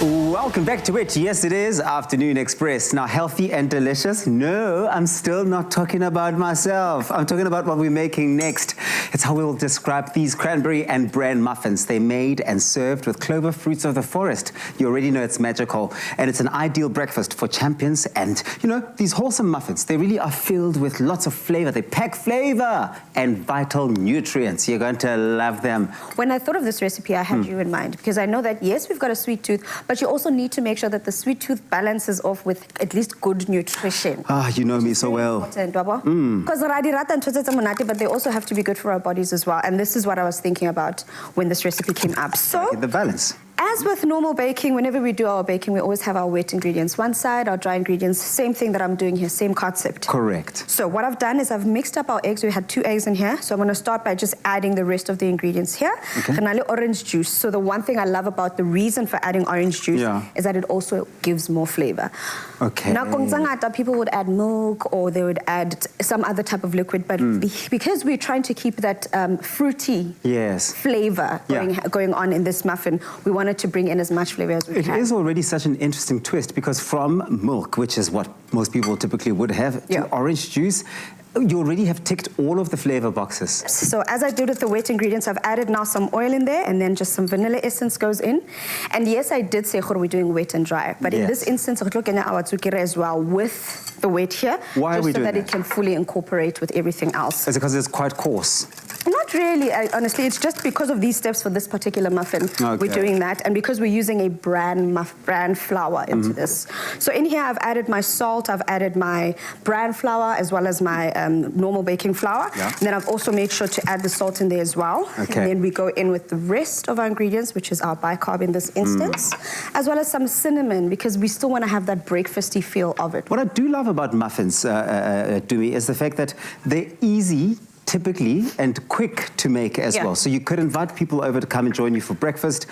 Welcome back to it. Yes, it is Afternoon Express. Now, healthy and delicious? No, I'm still not talking about myself. I'm talking about what we're making next. It's how we'll describe these cranberry and bran muffins. They're made and served with clover fruits of the forest. You already know it's magical. And it's an ideal breakfast for champions. And, you know, these wholesome muffins, they really are filled with lots of flavor. They pack flavor and vital nutrients. You're going to love them. When I thought of this recipe, I had you in mind because I know that, yes, we've got a sweet tooth, but you also need to make sure that the sweet tooth balances off with at least good nutrition. Ah, you know me so well. Because but they also have to be good for our bodies as well. And this is what I was thinking about when this recipe came up. So the balance. As with normal baking, whenever we do our baking, we always have our wet ingredients one side, our dry ingredients, same thing that I'm doing here, same concept. Correct. So what I've done is I've mixed up our eggs. We had 2 eggs in here. So I'm going to start by just adding the rest of the ingredients here. Okay. Orange juice. So the one thing I love about the reason for adding orange juice is that it also gives more flavor. Okay. Now, people would add milk or they would add some other type of liquid, but because we're trying to keep that fruity flavor going on in this muffin, we wanted to bring in as much flavor as we can. It is already such an interesting twist because from milk, which is what most people typically would have, to orange juice, you already have ticked all of the flavor boxes. So as I did with the wet ingredients, I've added now some oil in there and then just some vanilla essence goes in. And yes, I did say we're doing wet and dry, but in this instance, we're looking at our tsukere as well with the wet here. Why are we doing that? It can fully incorporate with everything else. Is it because it's quite coarse? Not really, honestly. It's just because of these steps for this particular muffin, we're doing that. And because we're using a bran flour into this. So in here, I've added my salt, I've added my bran flour, as well as my normal baking flour. And then I've also made sure to add the salt in there as well. And then we go in with the rest of our ingredients, which is our bicarb in this instance, as well as some cinnamon, because we still want to have that breakfasty feel of it. What I do love about muffins, Dewey, is the fact that they're easy, typically, and quick to make as well. So you could invite people over to come and join you for breakfast.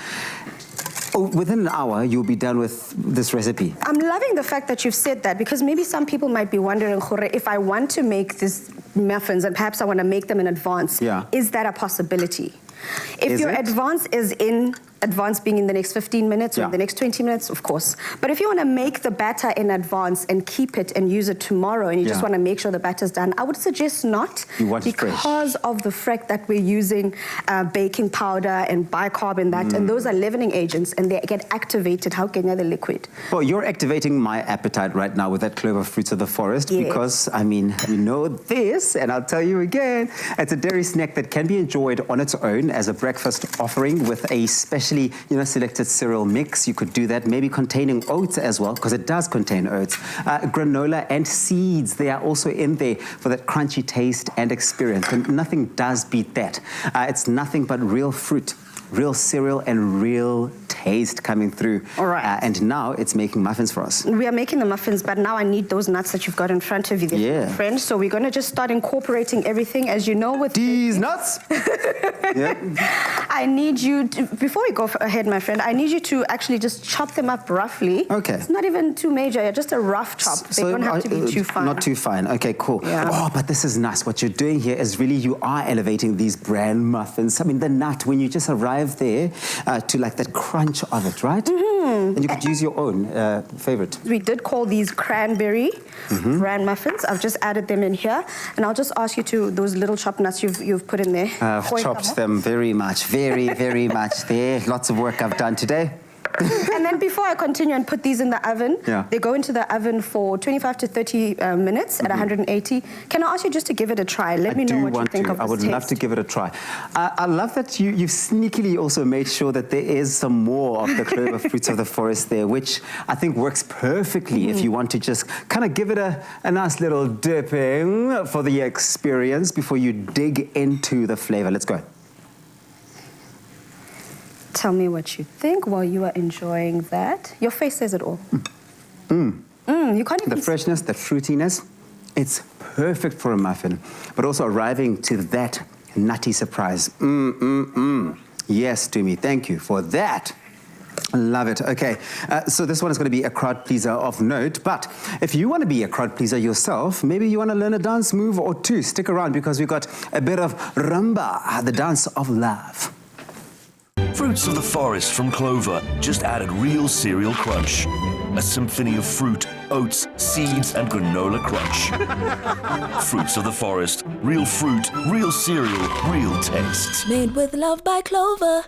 Within an hour, you'll be done with this recipe. I'm loving the fact that you've said that because maybe some people might be wondering, if I want to make these muffins and perhaps I want to make them in advance, is that a possibility? If your advance is in advance being in the next 15 minutes or the next 20 minutes, of course. But if you want to make the batter in advance and keep it and use it tomorrow and you just want to make sure the batter's done, I would suggest not. You want it fresh. Because of the fact that we're using baking powder and bicarb and that, and those are leavening agents and they get activated. How can you the liquid? Well, you're activating my appetite right now with that clover fruits of the forest because, I mean, you know this, and I'll tell you again, it's a dairy snack that can be enjoyed on its own as a breakfast offering with a specially, selected cereal mix. You could do that, maybe containing oats as well, because it does contain oats. Granola and seeds, they are also in there for that crunchy taste and experience. And nothing does beat that. It's nothing but real fruit, real cereal, and real taste coming through. All right. And now it's making muffins for us. We are making the muffins, but now I need those nuts that you've got in front of you, friend. So we're going to just start incorporating everything, as you know, with these nuts. I need you to, before we go ahead, my friend, I need you to actually just chop them up roughly. Okay. It's not even too major, just a rough chop. They don't have to be too fine. Not too fine. Okay, cool. Yeah. Oh, but this is nice. What you're doing here is really, you are elevating these bran muffins. I mean, the nut, when you just arrive there to like that crunch of it, right? And you could use your own favorite. We did call these cranberry bran muffins. I've just added them in here. And I'll just ask you to, those little chopped nuts you've put in there. I've chopped them very much, very much there. Lots of work I've done today. And then before I continue and put these in the oven, they go into the oven for 25 to 30 minutes at 180. Can I ask you just to give it a try? Let me know what you think of this I would love to give it a try. I love that you've sneakily also made sure that there is some more of the clover fruits of the forest there, which I think works perfectly if you want to just kind of give it a nice little dipping for the experience before you dig into the flavor. Let's go. Tell me what you think while you are enjoying that. Your face says it all. You can't even... The freshness, the fruitiness, it's perfect for a muffin, but also arriving to that nutty surprise. Yes, Dumi, thank you for that. Love it. Okay, so this one is going to be a crowd pleaser of note, but if you want to be a crowd pleaser yourself, maybe you want to learn a dance move or two, stick around because we've got a bit of rumba, the dance of love. Fruits of the Forest from Clover just added real cereal crunch. A symphony of fruit, oats, seeds, and granola crunch. Fruits of the Forest. Real fruit, real cereal, real taste. Made with love by Clover.